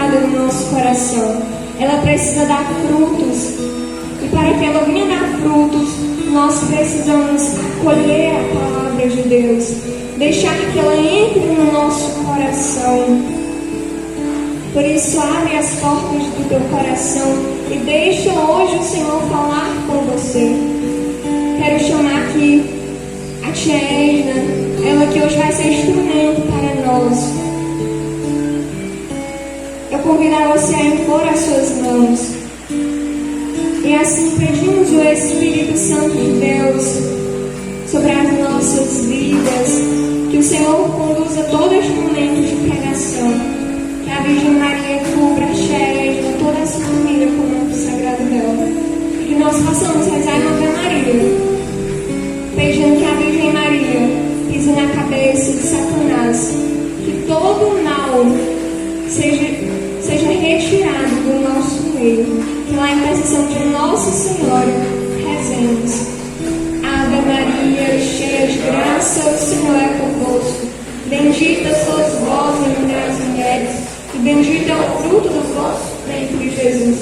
semeada no nosso coração. Ela precisa dar frutos. E para que ela venha dar frutos, nós precisamos acolher a palavra de Deus, deixar que ela entre no nosso coração. Por isso, abre as portas do teu coração e deixa hoje o Senhor falar com você. Quero chamar aqui a tia Edna, ela que hoje vai ser instrumento para nós. Eu convido a você a impor as suas mãos. E assim pedimos o Espírito Santo de Deus sobre as nossas vidas, que o Senhor conduza todo este momento de pregação, que a Virgem Maria cubra a Edna, toda essa família com o nome sagrado dela, e que nós possamos rezar a Ave Maria, pedindo que a Virgem Maria pise na cabeça de Satanás, que todo mal seja retirado do nosso meio. Pela intercessão de Nossa Senhora, rezemos. Ave Maria, cheia de graça, o Senhor é convosco. Bendita sois vós entre as mulheres, e bendito é o fruto do vosso ventre, Jesus.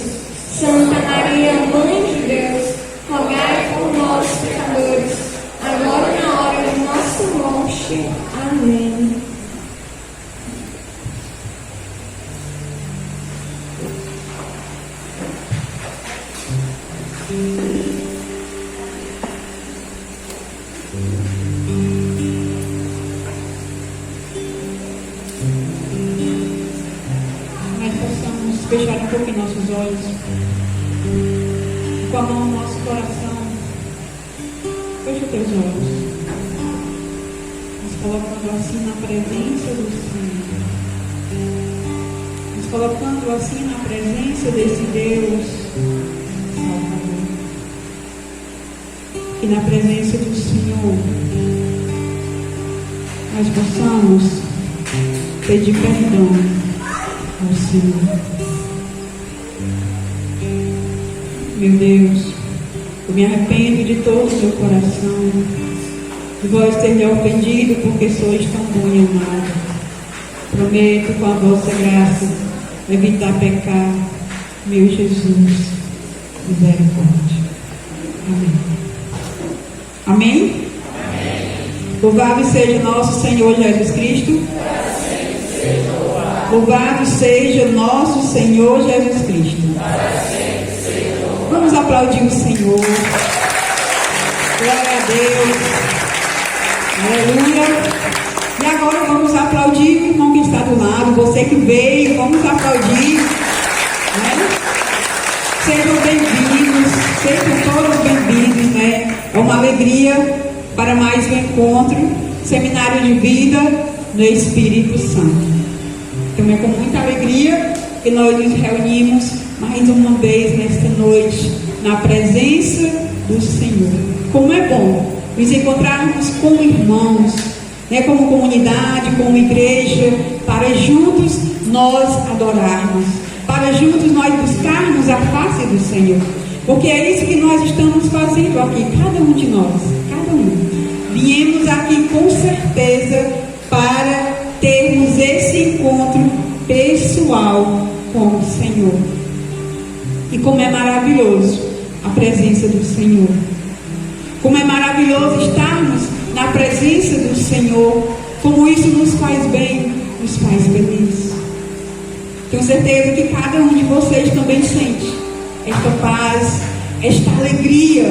Santa Maria, Mãe de Deus, rogai por nós, pecadores, agora e na hora de nossa morte. Amém. Nós possamos fechar um pouquinho nossos olhos, com a mão no nosso coração. Fecha teus olhos, nos colocando assim na presença do Senhor, nos colocando assim na presença desse Deus Salvador, que na presença do Senhor nós possamos pedir perdão ao Senhor. Meu Deus, eu me arrependo de todo o meu coração, de vós ter me ofendido, porque sois tão bom e amado. Prometo, com a vossa graça, evitar pecar. Meu Jesus, misericórdia. Amém. Amém? Louvado seja nosso Senhor Jesus Cristo. Louvado seja nosso Senhor Jesus Cristo. Vamos aplaudir o Senhor. Glória a Deus. Aleluia. E agora vamos aplaudir o irmão que está do lado, você que veio, vamos aplaudir. Né? Sejam bem-vindos, sejam todos bem-vindos, né? É uma alegria para mais um encontro, seminário de vida no Espírito Santo. Então é com muita alegria que nós nos reunimos mais uma vez nesta noite, na presença do Senhor. Como é bom nos encontrarmos como irmãos, né, como comunidade, como igreja, para juntos nós adorarmos, para juntos nós buscarmos a face do Senhor. Porque é isso que nós estamos fazendo aqui, cada um de nós, cada um. Viemos aqui com certeza para termos esse encontro pessoal com o Senhor. E como é maravilhoso a presença do Senhor. Como é maravilhoso estarmos na presença do Senhor. Como isso nos faz bem, nos faz feliz. Tenho certeza que cada um de vocês também sente esta paz, esta alegria,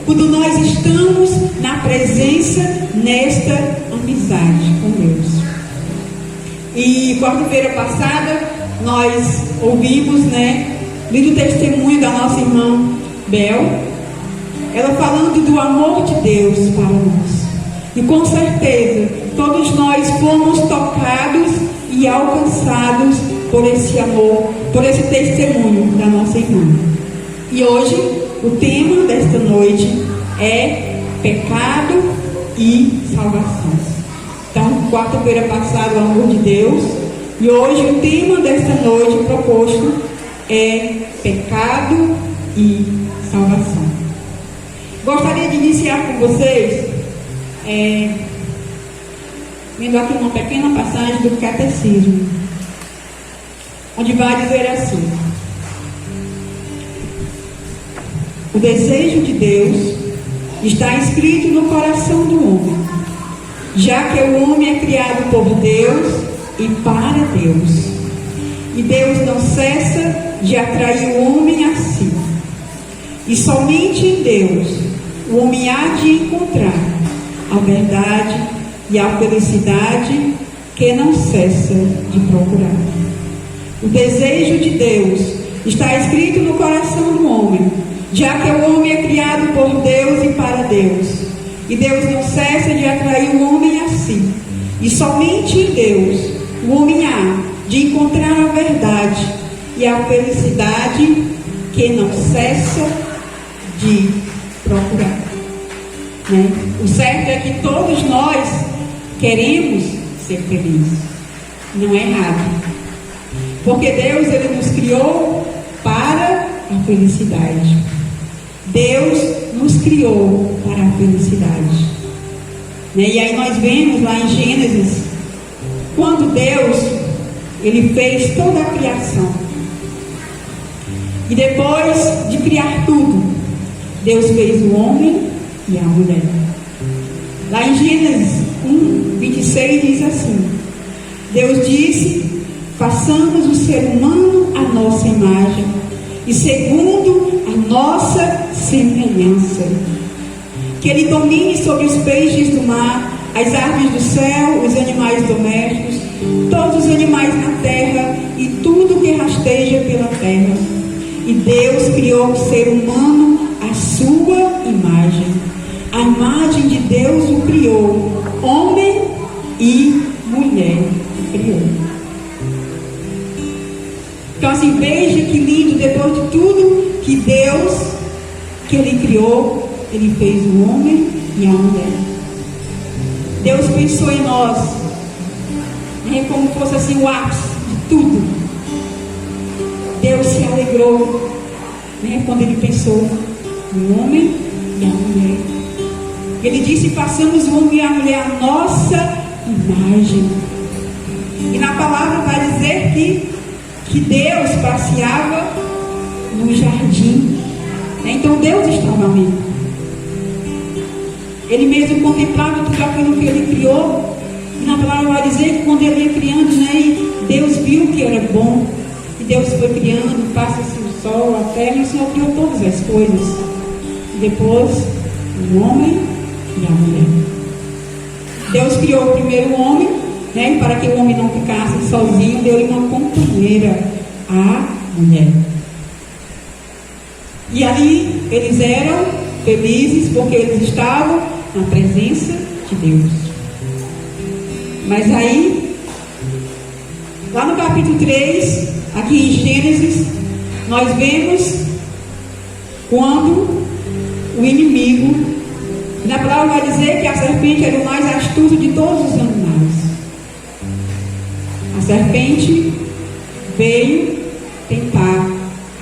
quando nós estamos na presença, nesta amizade com Deus. E quarta-feira passada nós ouvimos, né, lindo testemunho da nossa irmã Bel, ela falando do amor de Deus para nós. E com certeza todos nós fomos tocados e alcançados por esse amor, por esse testemunho da nossa irmã. E hoje o tema desta noite é pecado e salvação. Então, quarta-feira passada, o amor de Deus. E hoje o tema desta noite proposto é pecado e salvação. Gostaria de iniciar com vocês vendo aqui uma pequena passagem do Catecismo. onde vai dizer assim: o desejo de Deus está escrito no coração do homem, já que o homem é criado por Deus e para Deus. E Deus não cessa de atrair o homem a si. E somente em Deus o homem há de encontrar a verdade e a felicidade que não cessa de procurar. O desejo de Deus está escrito no coração do homem, já que o homem é criado por Deus e para Deus. E Deus não cessa de atrair o homem a si. E somente em Deus o homem há de encontrar a verdade e a felicidade que não cessa de procurar. Né? O certo é que todos nós queremos ser felizes. Não é errado. Porque Deus, Ele nos criou para a felicidade. Deus nos criou para a felicidade. Né? E aí nós vemos lá em Gênesis, quando Deus, Ele fez toda a criação. E depois de criar tudo, Deus fez o homem e a mulher. Lá em Gênesis 1:26 diz assim: Deus disse: façamos o ser humano à nossa imagem e segundo a nossa semelhança, que ele domine sobre os peixes do mar, as aves do céu, os animais domésticos, todos os animais na terra e tudo que rasteja pela terra. E Deus criou o ser humano à sua imagem. A imagem de Deus o criou, homem e mulher o criou. Então assim, veja que lindo, depois de tudo que Deus, que Ele criou, Ele fez o homem e a mulher. Deus pensou em nós, né, como fosse assim o ápice de tudo. Deus se alegrou, né, quando Ele pensou no homem e a mulher. Ele disse: façamos o homem e a mulher a nossa imagem. E na palavra vai dizer que Deus passeava no jardim. Então Deus estava ali. Ele mesmo contemplava tudo aquilo que Ele criou. E na palavra vai dizer que quando Ele ia criando, né, Deus viu que era bom. E Deus foi criando, passa-se o sol, a terra, e o Senhor criou todas as coisas. E depois, o homem e a mulher. Deus criou o primeiro homem, né, para que o homem não ficasse sozinho, deu-lhe uma companheira, a mulher. E ali eles eram felizes porque eles estavam na presença de Deus. Mas aí, lá no capítulo 3, aqui em Gênesis, nós vemos quando o inimigo, na palavra vai dizer que a serpente era o mais astuto de todos os animais. A serpente veio tentar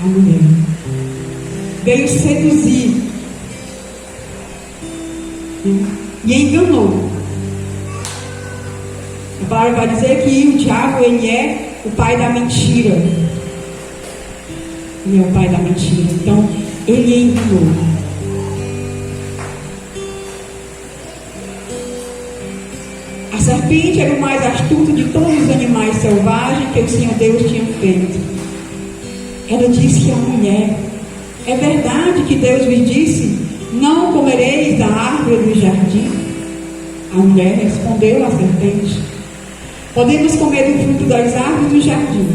a mulher, veio seduzir e enganou. A palavra vai dizer que o diabo, ele é o pai da mentira. Ele é o pai da mentira. Então, ele enganou. A serpente era o mais astuto de todos os animais selvagens que o Senhor Deus tinha feito. Ela disse à mulher: é verdade que Deus lhe disse: não comereis da árvore do jardim? A mulher respondeu à serpente: podemos comer do fruto das árvores do jardim,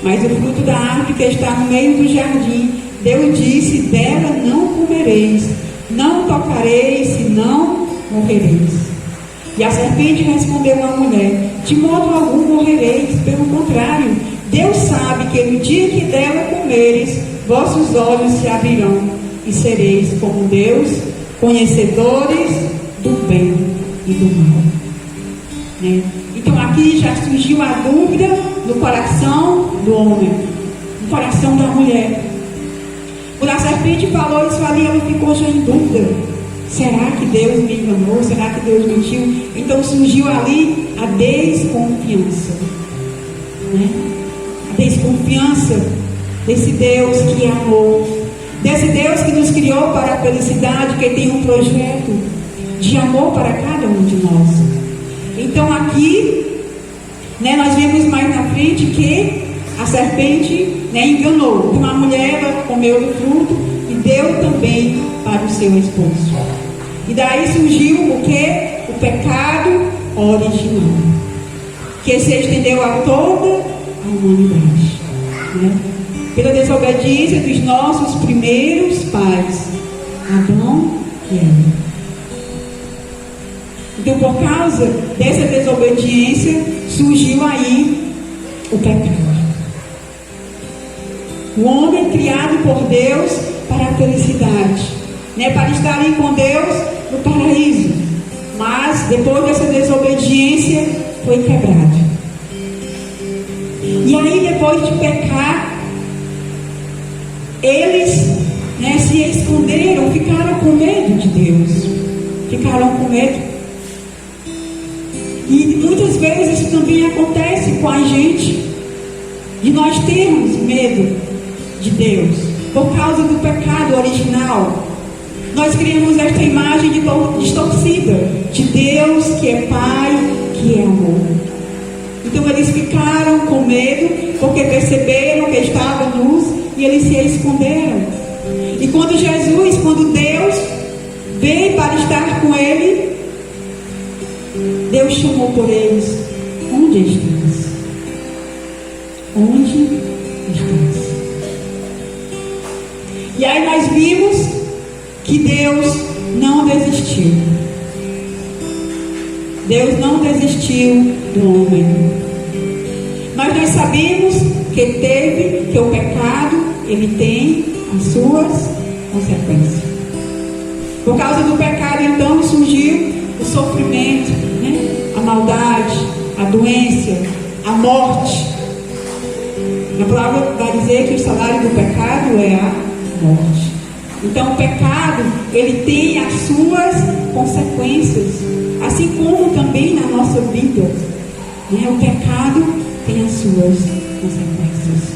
mas o fruto da árvore que está no meio do jardim, Deus disse: dela não comereis, não tocareis, senão morrereis. E a serpente respondeu à mulher: de modo algum morrereis, pelo contrário, Deus sabe que no dia que dela comereis, vossos olhos se abrirão e sereis como Deus, conhecedores do bem e do mal. Né? Então aqui já surgiu a dúvida no coração do homem, no coração da mulher. Quando a serpente falou isso ali, ela ficou já em dúvida. Será que Deus me enganou? Será que Deus mentiu? Então surgiu ali a desconfiança, né? desconfiança desse Deus que é amor, desse Deus que nos criou para a felicidade, que tem um projeto de amor para cada um de nós. Então aqui, nós vemos mais na frente que a serpente enganou. Uma mulher, ela comeu do fruto e deu também para o seu esposo. E daí surgiu o que? O pecado original, que se estendeu a toda a humanidade, pela desobediência dos nossos primeiros pais, Adão e Eva. Então, por causa dessa desobediência, surgiu aí o pecado. O homem criado por Deus para a felicidade, para estarem com Deus no paraíso. Mas, depois dessa desobediência, foi quebrado. E aí, depois de pecar, eles se esconderam, ficaram com medo de Deus. Ficaram com medo. E muitas vezes isso também acontece com a gente, de nós termos medo de Deus, por causa do pecado original. Nós criamos esta imagem distorcida de Deus que é Pai, que é amor. Então eles ficaram com medo, porque perceberam que estava luz e eles se esconderam. E quando Deus veio para estar com ele, Deus chamou por eles: onde estás? Onde estás? E aí nós vimos que Deus não desistiu. Deus não desistiu do homem. Mas nós sabemos que o pecado, ele tem as suas consequências. Por causa do pecado, então, surgiu o sofrimento, a maldade, a doença, a morte. A palavra vai dizer que o salário do pecado é a morte. Então o pecado, ele tem as suas consequências, assim como também na nossa vida, o pecado tem as suas consequências.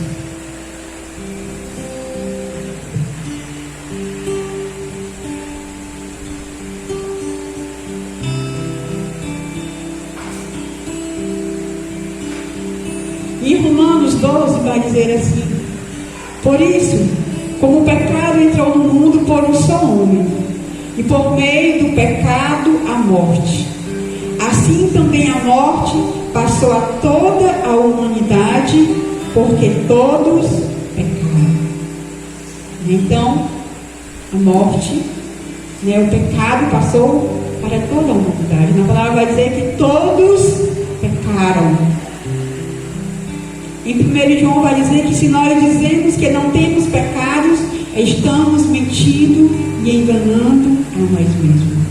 E Romanos 12 vai dizer assim: por isso, como o pecado entrou no mundo por um só homem, e por meio do pecado a morte, assim também a morte passou a toda a humanidade, porque todos pecaram. Então, a morte, o pecado passou para toda a humanidade. Na palavra vai dizer que todos pecaram. Em 1 João vai dizer que se nós dizemos que não temos pecados, estamos mentindo e enganando a nós mesmos.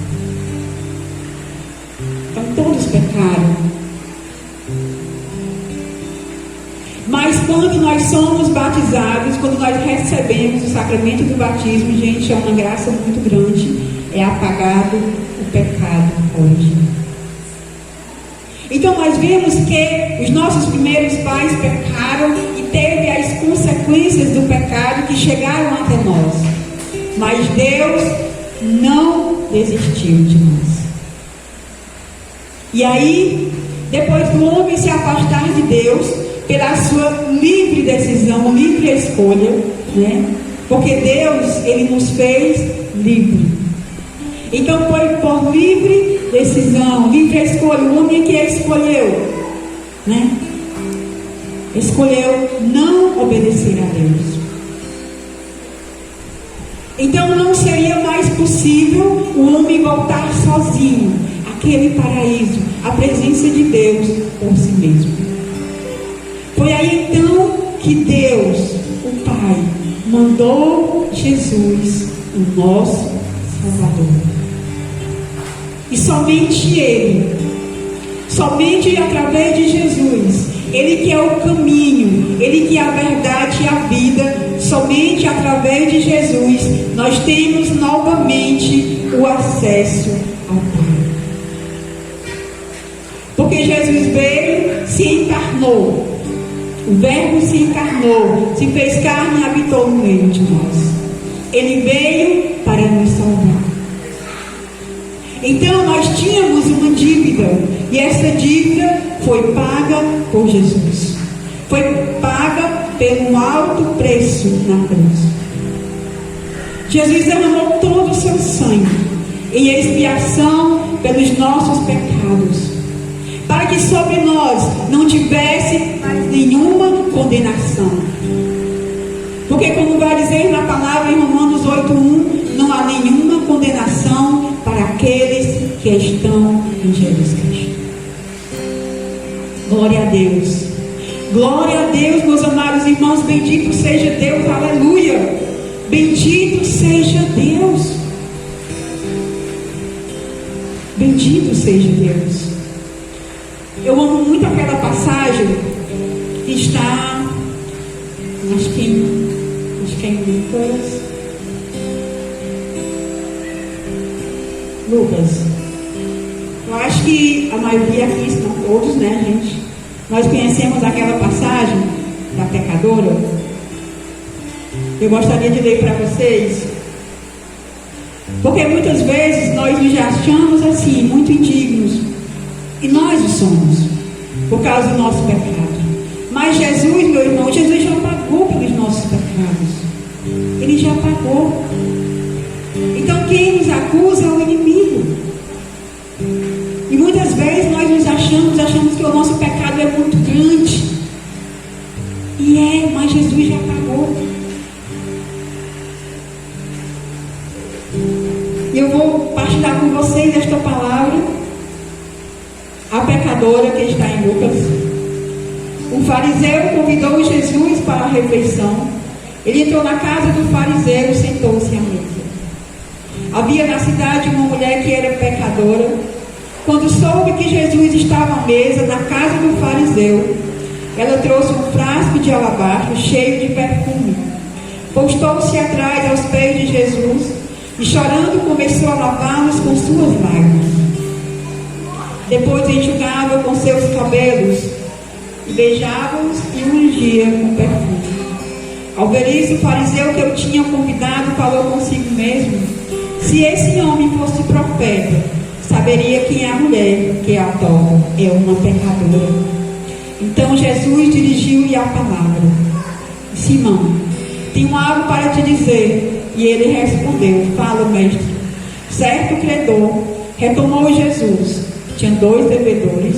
Então todos pecaram. Mas quando nós somos batizados, quando nós recebemos o sacramento do batismo, gente, é uma graça muito grande, é apagado o pecado original. Então nós vemos que os nossos primeiros pais pecaram e teve as consequências do pecado que chegaram até nós. Mas Deus não desistiu de nós. E aí, depois do homem se afastar de Deus, pela sua livre decisão, livre escolha, porque Deus, ele nos fez livre. Então foi por livre decisão, livre escolha, o homem que escolheu, escolheu não obedecer a Deus. Então não seria mais possível o homem voltar sozinho àquele paraíso, à presença de Deus por si mesmo. Foi aí então que Deus, o Pai, mandou Jesus, o nosso Salvador. E somente Ele, somente através de Jesus, Ele que é o caminho, Ele que é a verdade e a vida, somente através de Jesus nós temos novamente o acesso ao Pai. Porque Jesus veio, se encarnou, O Verbo se encarnou, se fez carne e habitou no meio de nós. Ele veio para nos salvar. Então nós tínhamos uma dívida, e essa dívida foi paga por Jesus. Foi paga pelo alto preço na cruz. Jesus derramou todo o seu sangue em expiação pelos nossos pecados, para que sobre nós não tivesse mais nenhuma condenação. Porque, como vai dizer na palavra em Romanos 8:1, não há nenhuma condenação para aqueles que estão em Jesus Cristo. Glória a Deus. Glória a Deus, meus amados irmãos. Bendito seja Deus, aleluia. Bendito seja Deus. Bendito seja Deus. Eu amo muito aquela passagem que está, acho que em Lucas. Eu acho que a maioria aqui, se não todos, né, gente? Nós conhecemos aquela passagem da pecadora. Eu gostaria de ler para vocês, porque muitas vezes nós nos achamos assim, muito indignos, e nós o somos, por causa do nosso pecado. Mas Jesus, meu irmão, Jesus já pagou pelos nossos pecados. Ele já pagou. Então quem nos acusa é o inimigo. E muitas vezes nós nos achamos que o nosso pecado é muito grande. E é, mas Jesus já pagou. E eu vou partilhar com vocês esta palavra. A pecadora que está em Lucas. O fariseu convidou Jesus para a refeição. Ele entrou na casa do fariseu e sentou-se à mesa. Havia na cidade uma mulher que era pecadora. Quando soube que Jesus estava à mesa na casa do fariseu, ela trouxe um frasco de alabastro cheio de perfume. Postou-se atrás aos pés de Jesus e, chorando, começou a lavá-los com suas lágrimas. Depois enxugava com seus cabelos, beijava-os e ungia com perfume. Ao ver isso, o fariseu que eu tinha convidado falou consigo mesmo: se esse homem fosse profeta, saberia quem é a mulher que a toca, é uma pecadora. Então Jesus dirigiu-lhe a palavra: Simão, tenho algo para te dizer. E ele respondeu: fala, mestre. Certo credor retomou Jesus. Tinha 2 devedores.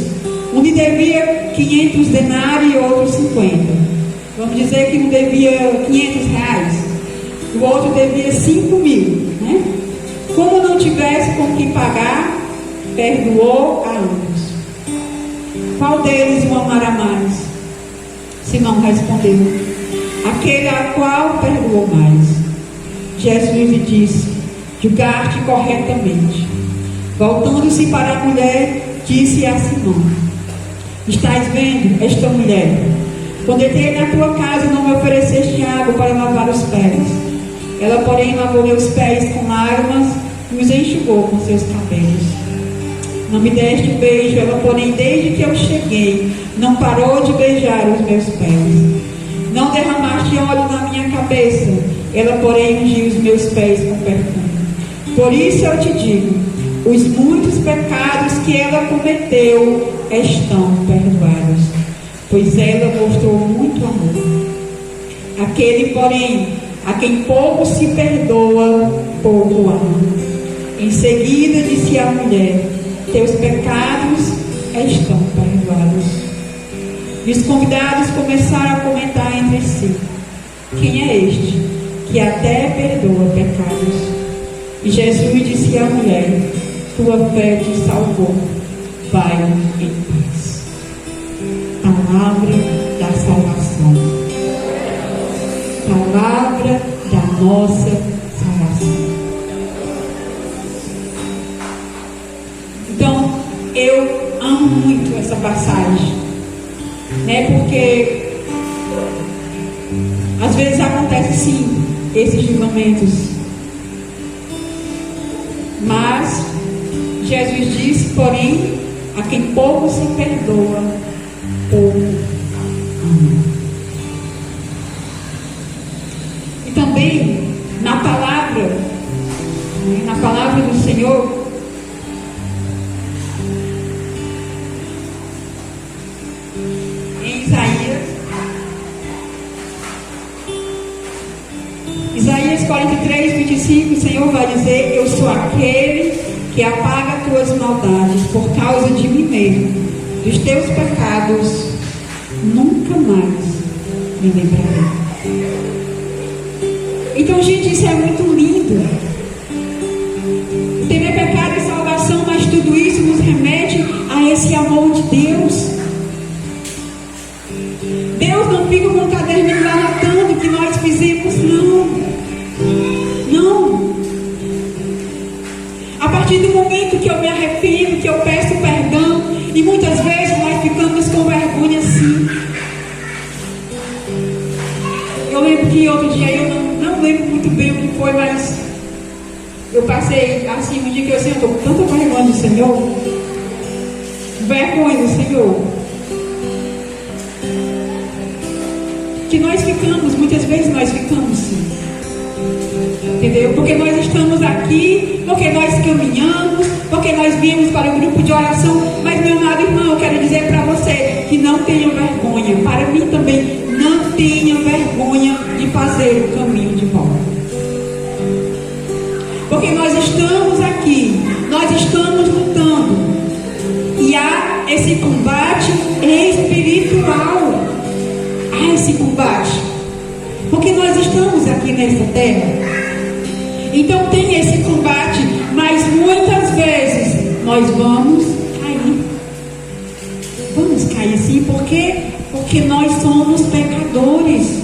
Um lhe devia 500 denários e outro 50. Vamos dizer que um devia 500 reais. O outro devia 5.000, né? Como não tivesse com que pagar, perdoou a ambos. Qual deles o amará mais? Simão respondeu: aquele a qual perdoou mais. Jesus lhe disse: julgaste corretamente. Voltando-se para a mulher, disse a Simão: estás vendo esta mulher? Quando entrei na tua casa, não me ofereceste água para lavar os pés. Ela, porém, lavou meus pés com lágrimas e os enxugou com seus cabelos. Não me deste um beijo. Ela, porém, desde que eu cheguei, não parou de beijar os meus pés. Não derramaste óleo na minha cabeça. Ela, porém, ungiu os meus pés com perfume. Por isso eu te digo: os muitos pecados que ela cometeu estão perdoados, pois ela mostrou muito amor. Aquele, porém, a quem pouco se perdoa, pouco ama. Em seguida disse à mulher: teus pecados estão perdoados. E os convidados começaram a comentar entre si: quem é este que até perdoa pecados? E Jesus disse à mulher: tua fé te salvou, vai em paz. Palavra da salvação. Palavra da nossa salvação. Então, eu amo muito essa passagem, né? Porque às vezes acontece sim esses julgamentos, mas Jesus disse: porém, a quem pouco se perdoa, pouco ama. 43, 25, o Senhor vai dizer: eu sou aquele que apaga tuas maldades por causa de mim mesmo. Dos teus pecados nunca mais me lembrarei. Então, gente, isso é muito lindo. Temer pecado e salvação, mas tudo isso nos remete a esse amor de Deus. Deus não fica com o caderninho lá anotando o que nós fizemos, não. Não. A partir do momento que eu me arrependo, que eu peço perdão, e muitas vezes nós ficamos com vergonha sim. Eu lembro que outro dia, eu não lembro muito bem o que foi, mas eu passei assim um dia que eu assim, eu estou com tanta vergonha do Senhor. Vergonha do Senhor. Que nós ficamos, muitas vezes nós ficamos sim. Entendeu? Porque nós estamos aqui, porque nós caminhamos, porque nós viemos para o grupo de oração. Mas, meu amado irmão, eu quero dizer para você que não tenha vergonha. Para mim também, não tenha vergonha de fazer o caminho de volta. Porque nós estamos aqui, nós estamos lutando. E há esse combate espiritual. Há esse combate. Porque nós estamos aqui nessa terra. Então tem esse combate, mas muitas vezes nós vamos cair. Vamos cair sim, por quê? Porque nós somos pecadores.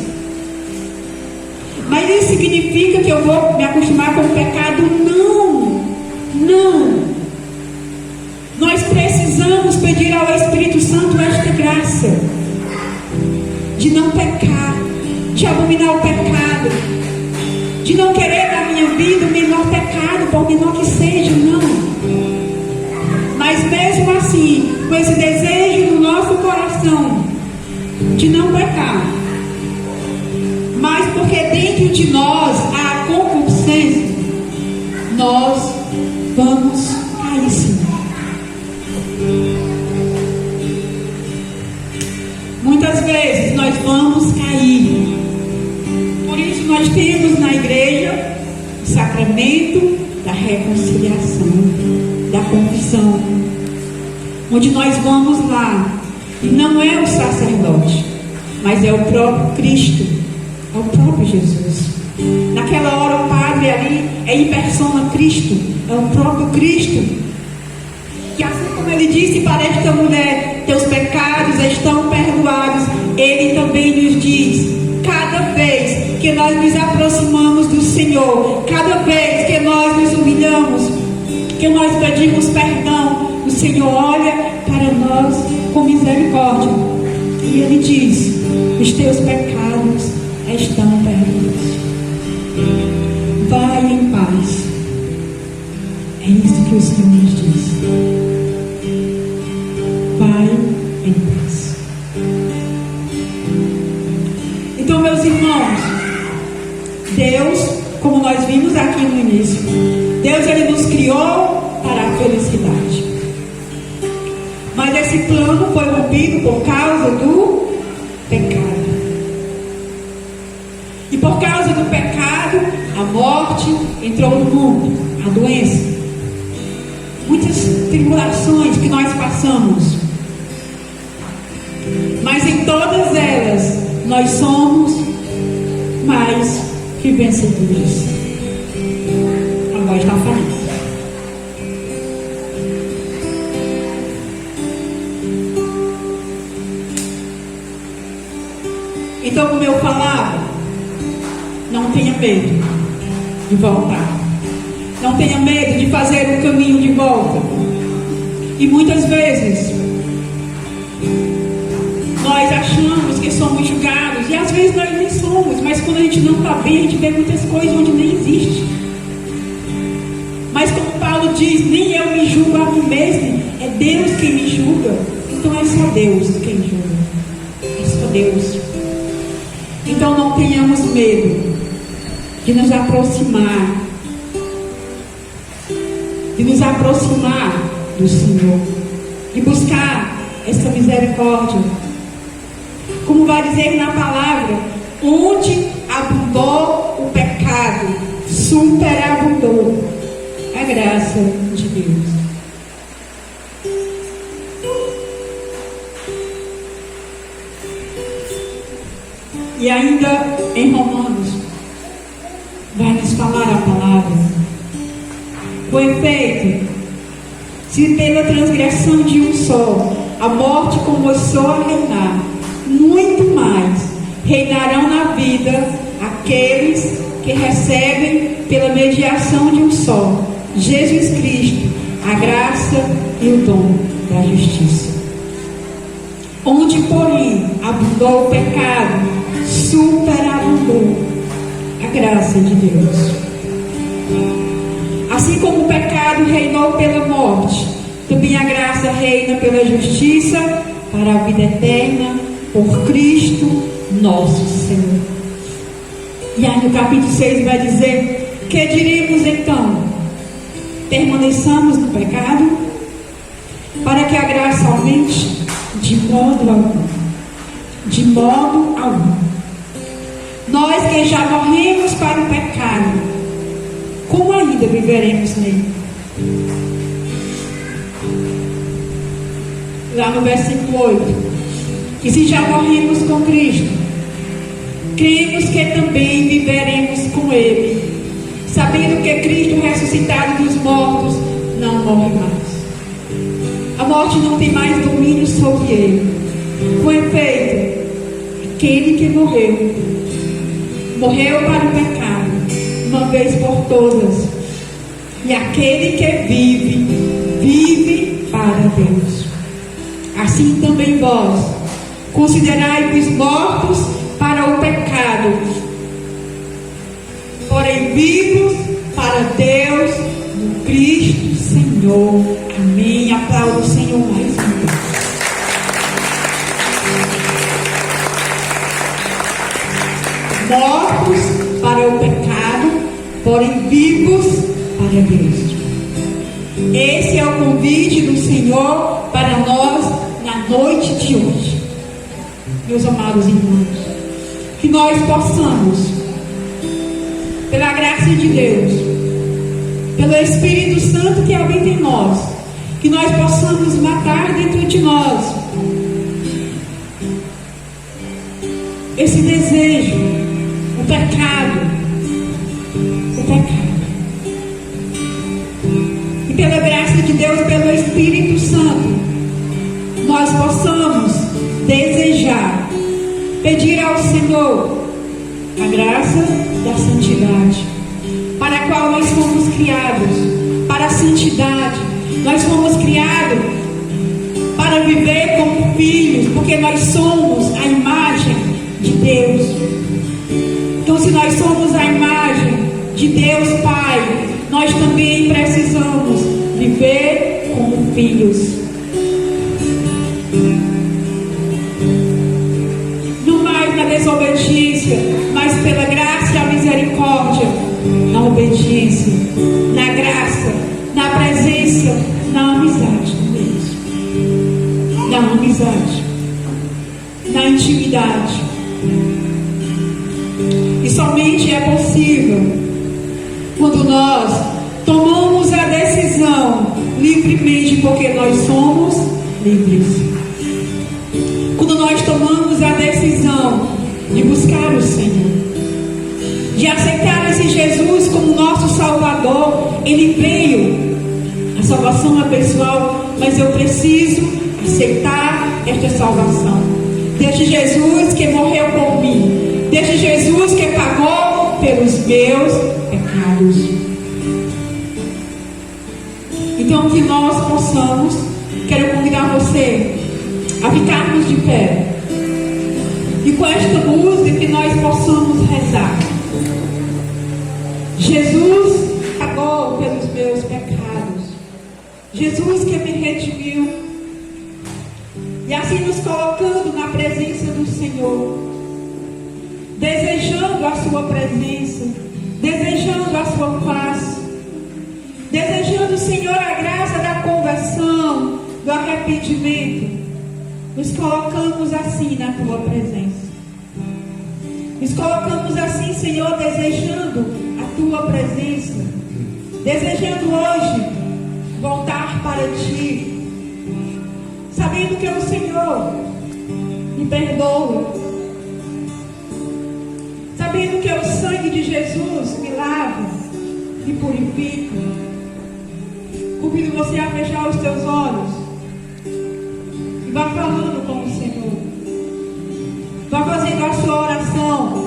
Mas isso significa que eu vou me acostumar com o pecado? Não. Não. Nós precisamos pedir ao Espírito Santo esta graça de não pecar, de abominar o pecado, de não querer na minha vida o menor pecado, por menor que seja, não. Mas mesmo assim, com esse desejo no nosso coração de não pecar, mas porque dentro de nós há concupiscência, nós vamos cair sim. Muitas vezes nós vamos cair. Por isso nós temos na igreja o sacramento da reconciliação, da confissão, onde nós vamos lá, e não é o sacerdote, mas é o próprio Cristo, é o próprio Jesus. Naquela hora o padre ali é em persona Cristo, é o próprio Cristo. Que assim como ele disse para esta mulher, teus pecados estão perdoados, ele também nos diz, cada vez que nós nos aproximamos do Senhor, cada vez que nós nos humilhamos, que nós pedimos perdão, o Senhor olha para nós com misericórdia e ele diz, os teus pecados estão perdoados. Vai em paz. É isso que o Senhor nos diz. Vai em paz. Então, meus irmãos, Deus, como nós vimos aqui no início, Deus ele nos criou para a felicidade. Mas esse plano foi rompido por causa do pecado. E por causa do pecado, a morte entrou no mundo, a doença. Muitas tribulações que nós passamos. Mas em todas elas, nós somos mais que vencedores. A voz está falando. Então, como eu falava, não tenha medo de voltar. Não tenha medo de fazer o caminho de volta. E muitas vezes nós achamos que somos julgados, e às vezes nós nem somos, mas quando a gente não está bem, a gente vê muitas coisas onde nem existe. Mas como Paulo diz, nem eu me julgo a mim mesmo, é Deus quem me julga. Então é só Deus quem julga. É só Deus. Então não tenhamos medo de nos aproximar do Senhor, de buscar essa misericórdia. Como vai dizer na palavra, onde abundou o pecado, graça de Deus. E ainda em Romanos, vai nos falar a palavra. Com efeito, se pela transgressão de um só a morte começou a reinar, muito mais reinarão na vida aqueles que recebem pela mediação de um só, Jesus Cristo, a graça e o dom da justiça. Onde, porém, abundou o pecado, superabundou a graça de Deus. Assim como o pecado reinou pela morte, também a graça reina pela justiça para a vida eterna por Cristo nosso Senhor. E aí no capítulo 6 vai dizer: que diremos então? Permaneçamos no pecado para que a graça aumente? De modo algum. De modo algum. Nós que já morremos para o pecado, como ainda viveremos nele? Lá no versículo 8: e se já morremos com Cristo, cremos que também viveremos com Ele, sabendo que Cristo ressuscitado dos mortos não morre mais. A morte não tem mais domínio sobre Ele. Com efeito, aquele que morreu para o pecado, uma vez por todas, e aquele que vive, vive para Deus. Assim também vós, considerai-vos mortos para o pecado, porém vivos para Deus no Cristo Senhor. Amém. Aplauda o Senhor mais uma vez. Mortos para o pecado, porém vivos para Deus. Esse é o convite do Senhor para nós na noite de hoje. Meus amados irmãos, que nós possamos, pela graça de Deus, pelo Espírito Santo que habita em nós, que nós possamos matar dentro de nós esse desejo, o pecado. E pela graça de Deus, pelo Espírito Santo, nós possamos desejar, pedir ao Senhor a graça da santidade, para a qual nós fomos criados, para a santidade. Nós fomos criados para viver como filhos, porque nós somos a imagem de Deus. Então, se nós somos a imagem de Deus Pai, nós também precisamos viver como filhos. Não mais na desobediência, mas pela graça e a misericórdia, na obediência, na graça, na presença, na amizade com Deus, na amizade, na intimidade. E somente é possível quando nós tomamos a decisão livremente, porque nós somos livres. Quando nós tomamos a decisão de buscar o Senhor, de aceitar esse Jesus como nosso Salvador. Ele veio, a salvação é pessoal, mas eu preciso aceitar esta salvação deste Jesus que morreu por mim, deste Jesus que pagou pelos meus pecados. Então, que nós possamos, quero convidar você a ficarmos de pé, e com esta música que nós possamos rezar. Jesus pagou pelos meus pecados, Jesus que me redimiu, e assim nos colocando na presença do Senhor, desejando a sua presença, desejando a sua paz, desejando, Senhor, a graça da conversão, do arrependimento. Nos colocamos assim na tua presença, nos colocamos assim, Senhor, desejando a tua presença, desejando hoje voltar para Ti, sabendo que o Senhor me perdoa, sabendo que o sangue de Jesus me lava, me purifica. Convido você a fechar os teus olhos e vá falando com o Senhor, vá fazendo a sua oração.